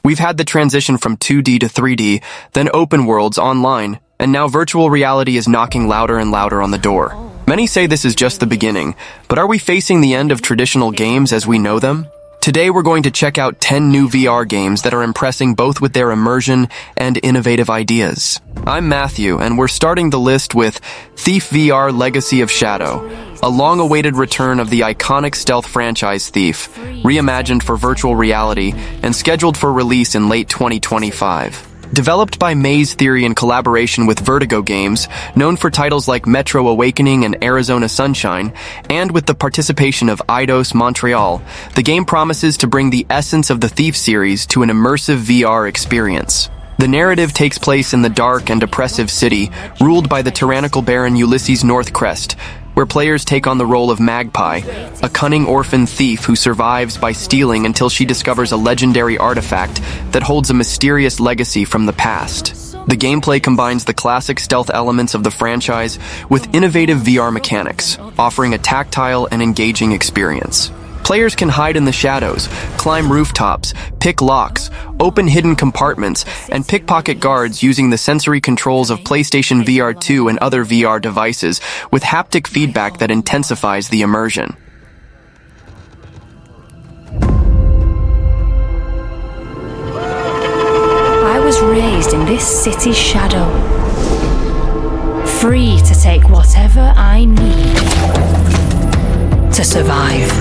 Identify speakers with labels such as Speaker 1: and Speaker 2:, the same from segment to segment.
Speaker 1: We've had the transition from 2D to 3D, then open worlds online, and now virtual reality is knocking louder and louder on the door. Many say this is just the beginning, but are we facing the end of traditional games as we know them? Today we're going to check out 10 new VR games that are impressing both with their immersion and innovative ideas. I'm Matthew, and we're starting the list with Thief VR Legacy of Shadow, a long-awaited return of the iconic stealth franchise Thief, reimagined for virtual reality and scheduled for release in late 2025. Developed by Maze Theory in collaboration with Vertigo Games, known for titles like Metro Awakening and Arizona Sunshine, and with the participation of Eidos Montreal, the game promises to bring the essence of the Thief series to an immersive VR experience. The narrative takes place in the dark and oppressive city, ruled by the tyrannical Baron Ulysses Northcrest, where players take on the role of Magpie, a cunning orphan thief who survives by stealing until she discovers a legendary artifact that holds a mysterious legacy from the past. The gameplay combines the classic stealth elements of the franchise with innovative VR mechanics, offering a tactile and engaging experience. Players can hide in the shadows, climb rooftops, pick locks, open hidden compartments, and pickpocket guards using the sensory controls of PlayStation VR 2 and other VR devices with haptic feedback that intensifies the immersion.
Speaker 2: I was raised in this city's shadow, free to take whatever I need to survive.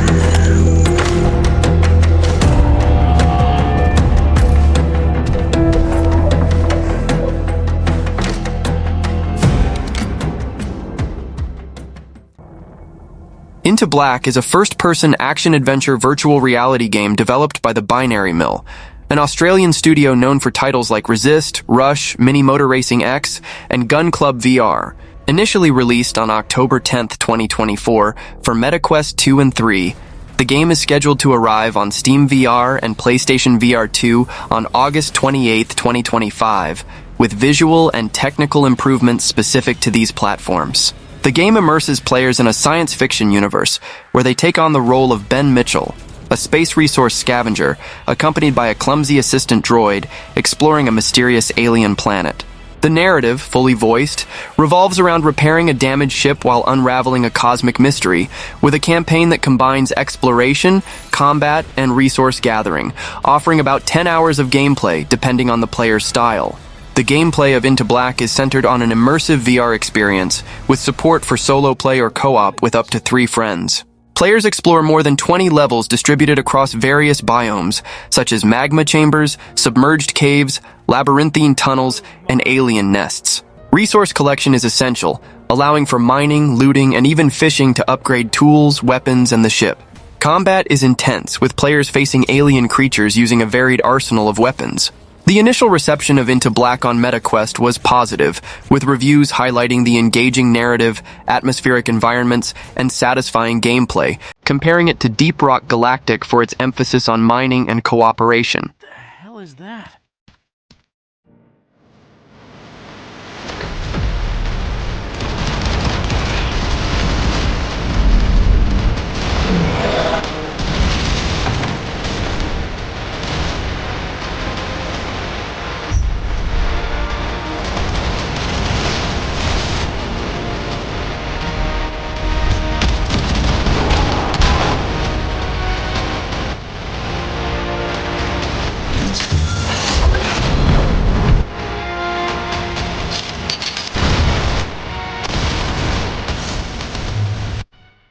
Speaker 1: Into Black is a first-person action-adventure virtual reality game developed by the Binary Mill, an Australian studio known for titles like Resist, Rush, Mini Motor Racing X, and Gun Club VR. Initially released on October 10, 2024 for MetaQuest 2 and 3, the game is scheduled to arrive on Steam VR and PlayStation VR 2 on August 28, 2025, with visual and technical improvements specific to these platforms. The game immerses players in a science fiction universe where they take on the role of Ben Mitchell, a space resource scavenger accompanied by a clumsy assistant droid exploring a mysterious alien planet. The narrative, fully voiced, revolves around repairing a damaged ship while unraveling a cosmic mystery, with a campaign that combines exploration, combat, and resource gathering, offering about 10 hours of gameplay depending on the player's style. The gameplay of Into Black is centered on an immersive VR experience, with support for solo play or co-op with up to 3 friends. Players explore more than 20 levels distributed across various biomes, such as magma chambers, submerged caves, labyrinthine tunnels, and alien nests. Resource collection is essential, allowing for mining, looting, and even fishing to upgrade tools, weapons, and the ship. Combat is intense, with players facing alien creatures using a varied arsenal of weapons. The initial reception of Into Black on MetaQuest was positive, with reviews highlighting the engaging narrative, atmospheric environments, and satisfying gameplay, comparing it to Deep Rock Galactic for its emphasis on mining and cooperation.
Speaker 3: What the hell is that?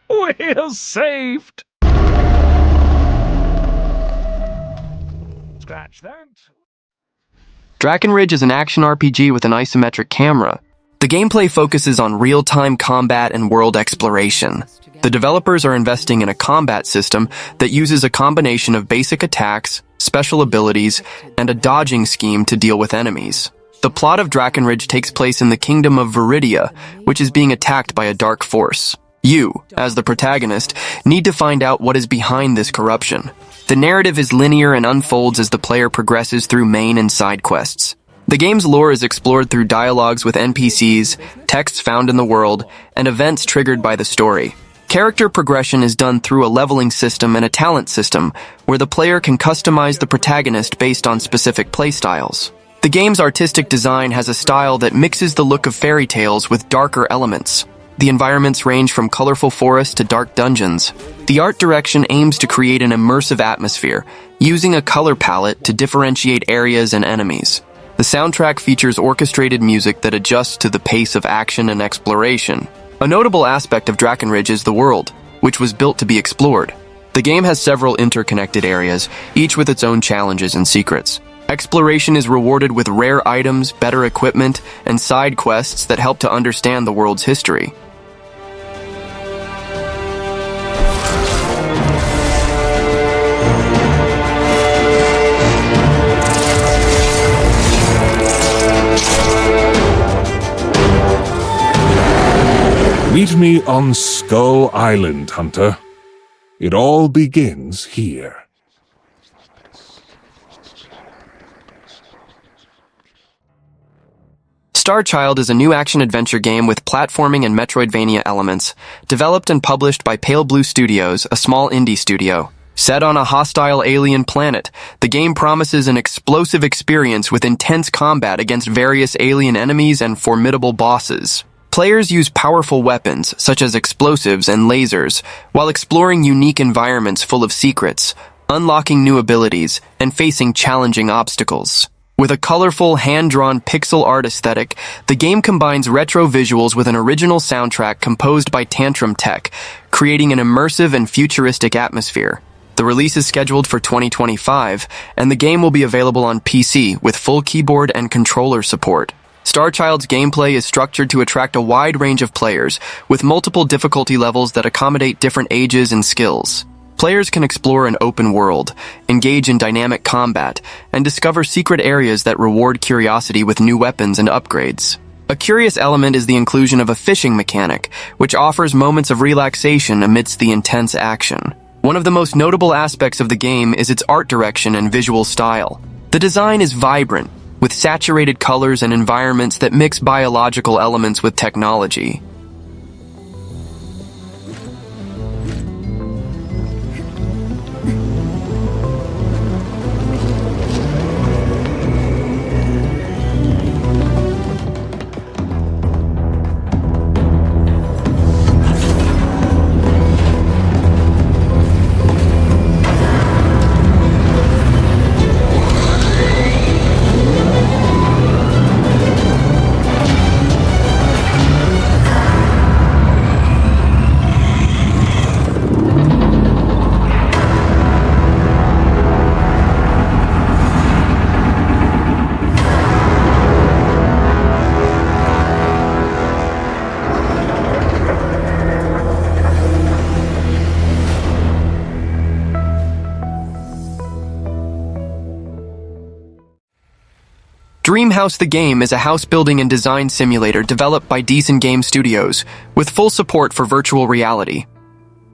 Speaker 3: We're saved! Scratch that.
Speaker 1: DrakkerRidge is an action RPG with an isometric camera. The gameplay focuses on real-time combat and world exploration. The developers are investing in a combat system that uses a combination of basic attacks, special abilities, and a dodging scheme to deal with enemies. The plot of DrakkerRidge takes place in the kingdom of Viridia, which is being attacked by a dark force. You, as the protagonist, need to find out what is behind this corruption. The narrative is linear and unfolds as the player progresses through main and side quests. The game's lore is explored through dialogues with NPCs, texts found in the world, and events triggered by the story. Character progression is done through a leveling system and a talent system, where the player can customize the protagonist based on specific playstyles. The game's artistic design has a style that mixes the look of fairy tales with darker elements. The environments range from colorful forests to dark dungeons. The art direction aims to create an immersive atmosphere, using a color palette to differentiate areas and enemies. The soundtrack features orchestrated music that adjusts to the pace of action and exploration. A notable aspect of DrakkerRidge is the world, which was built to be explored. The game has several interconnected areas, each with its own challenges and secrets. Exploration is rewarded with rare items, better equipment, and side quests that help to understand the world's history.
Speaker 4: Meet me on Skull Island, Hunter. It all begins here.
Speaker 1: Starchild is a new action-adventure game with platforming and Metroidvania elements, developed and published by Pale Blue Studios, a small indie studio. Set on a hostile alien planet, the game promises an explosive experience with intense combat against various alien enemies and formidable bosses. Players use powerful weapons, such as explosives and lasers, while exploring unique environments full of secrets, unlocking new abilities, and facing challenging obstacles. With a colorful, hand-drawn pixel art aesthetic, the game combines retro visuals with an original soundtrack composed by Tantrum Tech, creating an immersive and futuristic atmosphere. The release is scheduled for 2025, and the game will be available on PC with full keyboard and controller support. Starchild's gameplay is structured to attract a wide range of players, with multiple difficulty levels that accommodate different ages and skills. Players can explore an open world, engage in dynamic combat, and discover secret areas that reward curiosity with new weapons and upgrades. A curious element is the inclusion of a fishing mechanic, which offers moments of relaxation amidst the intense action. One of the most notable aspects of the game is its art direction and visual style. The design is vibrant, with saturated colors and environments that mix biological elements with technology. Dreamhouse the game is a house building and design simulator developed by Decent Game Studios, with full support for virtual reality.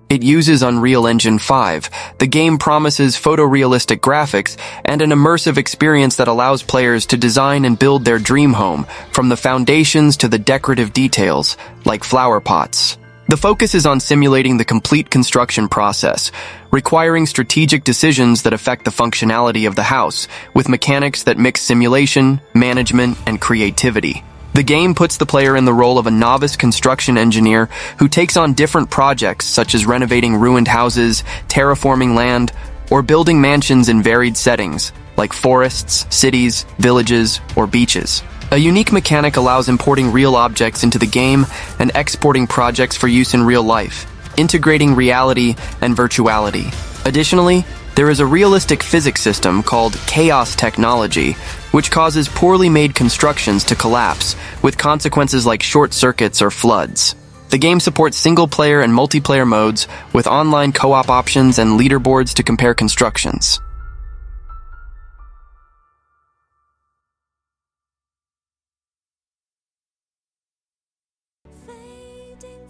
Speaker 1: It uses Unreal Engine 5. The game promises photorealistic graphics and an immersive experience that allows players to design and build their dream home, from the foundations to the decorative details, like flower pots. The focus is on simulating the complete construction process, requiring strategic decisions that affect the functionality of the house, with mechanics that mix simulation, management, and creativity. The game puts the player in the role of a novice construction engineer who takes on different projects such as renovating ruined houses, terraforming land, or building mansions in varied settings, like forests, cities, villages, or beaches. A unique mechanic allows importing real objects into the game and exporting projects for use in real life, integrating reality and virtuality. Additionally, there is a realistic physics system called chaos technology, which causes poorly made constructions to collapse, with consequences like short circuits or floods. The game supports single-player and multiplayer modes, with online co-op options and leaderboards to compare constructions.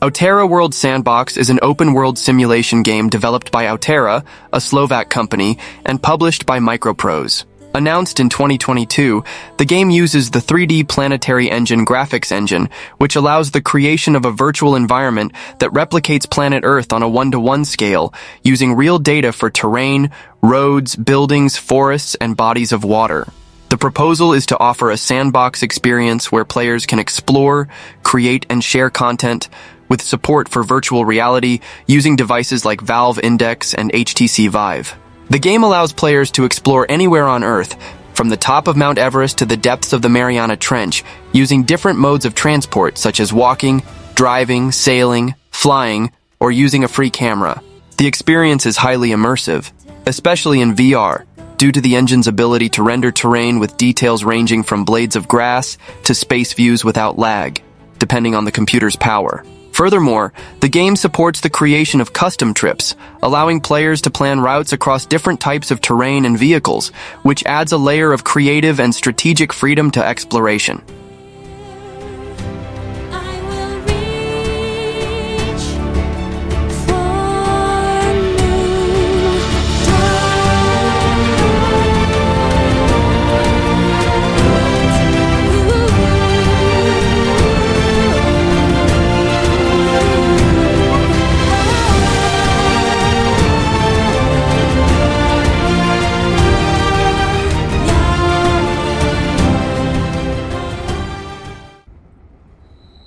Speaker 1: Outerra World Sandbox is an open-world simulation game developed by Outerra, a Slovak company, and published by Microprose. Announced in 2022, the game uses the 3D Planetary Engine graphics engine, which allows the creation of a virtual environment that replicates planet Earth on a 1-to-1 scale, using real data for terrain, roads, buildings, forests, and bodies of water. The proposal is to offer a sandbox experience where players can explore, create, and share content, with support for virtual reality using devices like Valve Index and HTC Vive. The game allows players to explore anywhere on Earth, from the top of Mount Everest to the depths of the Mariana Trench, using different modes of transport such as walking, driving, sailing, flying, or using a free camera. The experience is highly immersive, especially in VR, due to the engine's ability to render terrain with details ranging from blades of grass to space views without lag, depending on the computer's power. Furthermore, the game supports the creation of custom trips, allowing players to plan routes across different types of terrain and vehicles, which adds a layer of creative and strategic freedom to exploration.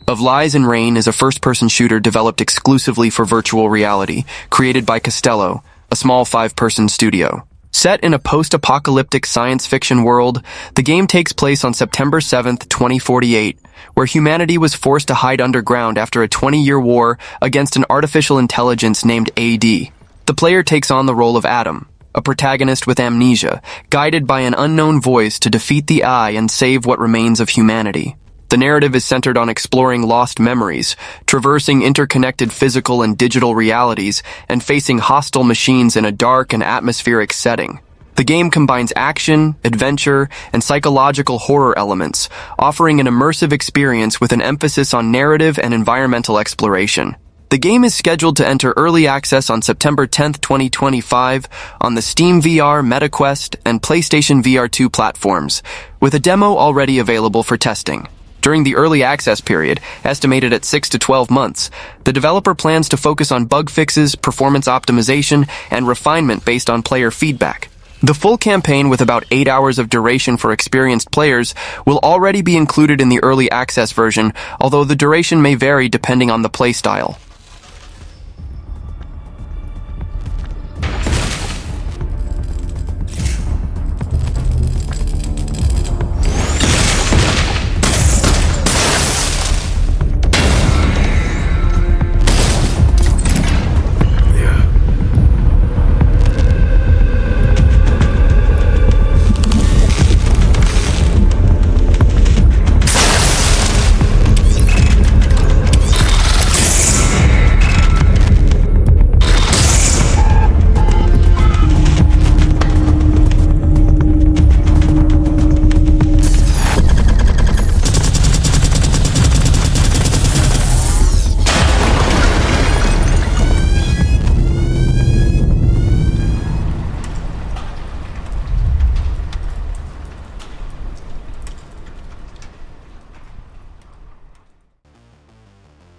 Speaker 1: Of Lies and Rain is a first-person shooter developed exclusively for virtual reality, created by Costello, a small 5-person studio. Set in a post-apocalyptic science fiction world, the game takes place on September 7, 2048, where humanity was forced to hide underground after a 20-year war against an artificial intelligence named AD. The player takes on the role of Adam, a protagonist with amnesia, guided by an unknown voice to defeat the Eye and save what remains of humanity. The narrative is centered on exploring lost memories, traversing interconnected physical and digital realities, and facing hostile machines in a dark and atmospheric setting. The game combines action, adventure, and psychological horror elements, offering an immersive experience with an emphasis on narrative and environmental exploration. The game is scheduled to enter early access on September 10, 2025 on the Steam VR, MetaQuest, and PlayStation VR 2 platforms, with a demo already available for testing. During the early access period, estimated at 6 to 12 months, the developer plans to focus on bug fixes, performance optimization, and refinement based on player feedback. The full campaign, with about 8 hours of duration for experienced players, will already be included in the early access version, although the duration may vary depending on the playstyle.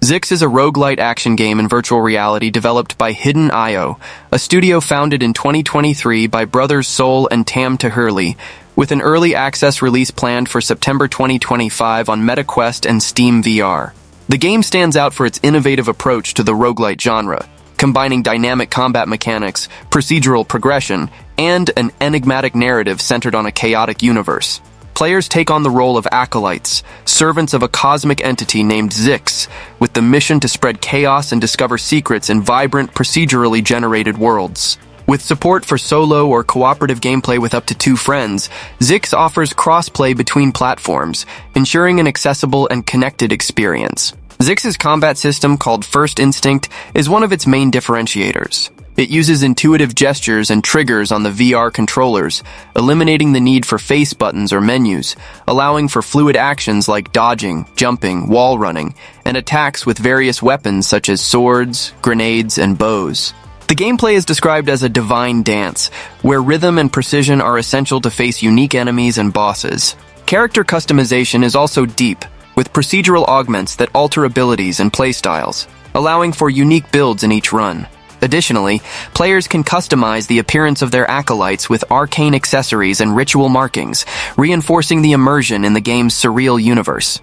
Speaker 1: Zyx is a roguelite action game in virtual reality developed by Hidden.io, a studio founded in 2023 by brothers Sol and Tam Tahirli, with an early access release planned for September 2025 on MetaQuest and Steam VR. The game stands out for its innovative approach to the roguelite genre, combining dynamic combat mechanics, procedural progression, and an enigmatic narrative centered on a chaotic universe. Players take on the role of acolytes, servants of a cosmic entity named Zyx, with the mission to spread chaos and discover secrets in vibrant, procedurally generated worlds. With support for solo or cooperative gameplay with up to 2 friends, Zyx offers cross-play between platforms, ensuring an accessible and connected experience. Zyx's combat system, called First Instinct, is one of its main differentiators. It uses intuitive gestures and triggers on the VR controllers, eliminating the need for face buttons or menus, allowing for fluid actions like dodging, jumping, wall running, and attacks with various weapons such as swords, grenades, and bows. The gameplay is described as a divine dance, where rhythm and precision are essential to face unique enemies and bosses. Character customization is also deep, with procedural augments that alter abilities and playstyles, allowing for unique builds in each run. Additionally, players can customize the appearance of their acolytes with arcane accessories and ritual markings, reinforcing the immersion in the game's surreal universe.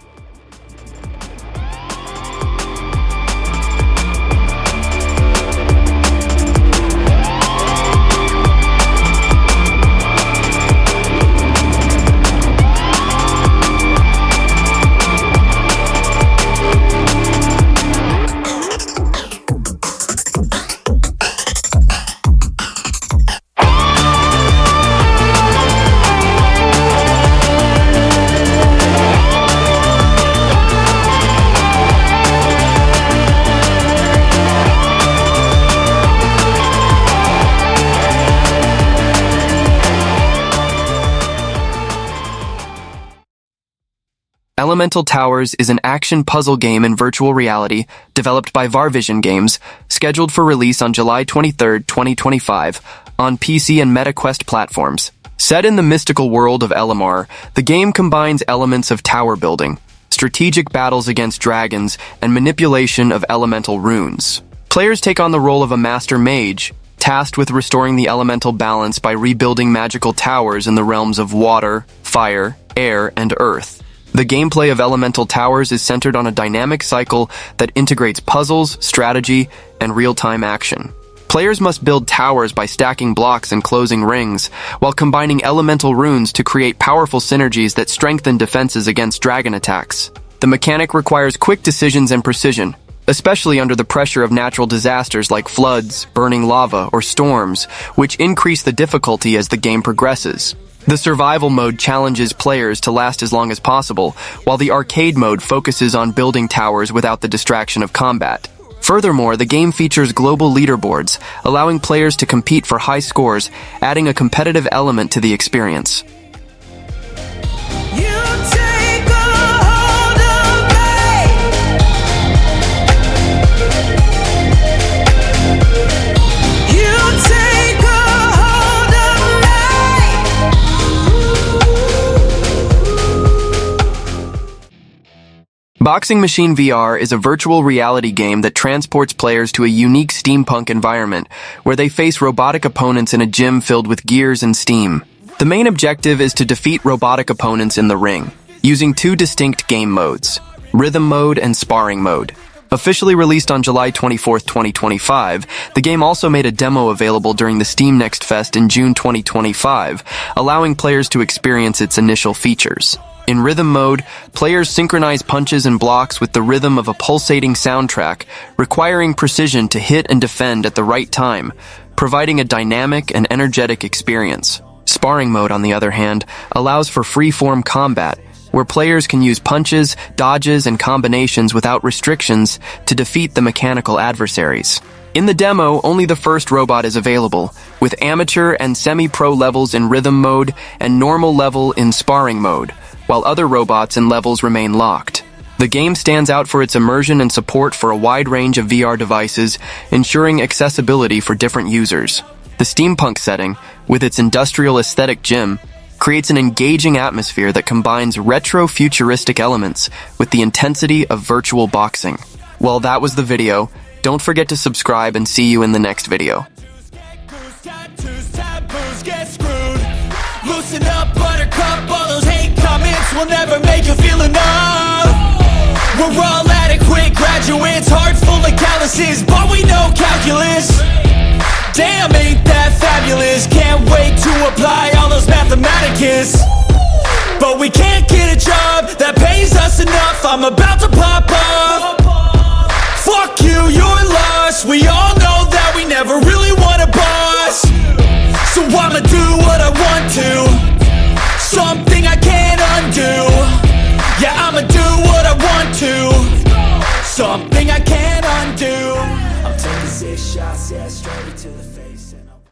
Speaker 1: Elemental Towers is an action puzzle game in virtual reality developed by Varvision Games, scheduled for release on July 23, 2025, on PC and MetaQuest platforms. Set in the mystical world of Elamar, the game combines elements of tower building, strategic battles against dragons, and manipulation of elemental runes. Players take on the role of a master mage, tasked with restoring the elemental balance by rebuilding magical towers in the realms of water, fire, air, and earth. The gameplay of Elemental Towers is centered on a dynamic cycle that integrates puzzles, strategy, and real-time action. Players must build towers by stacking blocks and closing rings, while combining elemental runes to create powerful synergies that strengthen defenses against dragon attacks. The mechanic requires quick decisions and precision, especially under the pressure of natural disasters like floods, burning lava, or storms, which increase the difficulty as the game progresses. The survival mode challenges players to last as long as possible, while the arcade mode focuses on building towers without the distraction of combat. Furthermore, the game features global leaderboards, allowing players to compete for high scores, adding a competitive element to the experience. Boxing Machine VR is a virtual reality game that transports players to a unique steampunk environment where they face robotic opponents in a gym filled with gears and steam. The main objective is to defeat robotic opponents in the ring, using two distinct game modes, Rhythm Mode and Sparring Mode. Officially released on July 24, 2025, the game also made a demo available during the Steam Next Fest in June 2025, allowing players to experience its initial features. In Rhythm Mode, players synchronize punches and blocks with the rhythm of a pulsating soundtrack, requiring precision to hit and defend at the right time, providing a dynamic and energetic experience. Sparring Mode, on the other hand, allows for free-form combat, where players can use punches, dodges, and combinations without restrictions to defeat the mechanical adversaries. In the demo, only the first robot is available, with amateur and semi-pro levels in Rhythm Mode and normal level in Sparring Mode, while other robots and levels remain locked. The game stands out for its immersion and support for a wide range of VR devices, ensuring accessibility for different users. The steampunk setting, with its industrial aesthetic gym, creates an engaging atmosphere that combines retro-futuristic elements with the intensity of virtual boxing. Well, that was the video. Don't forget to subscribe and see you in the next video.
Speaker 5: Loosen up, buttercup, all those hate comments will never make you feel enough. We're all adequate graduates, heart full of calluses, but we know calculus. Damn, ain't that fabulous? Can't wait to apply all those mathematicus. But we can't get a job that pays us enough. I'm about to pop up. Fuck you, you're lost. We all know that we never really want a boss. So I'ma do what I want to, something I can't undo. Yeah, I'ma do what I want to, something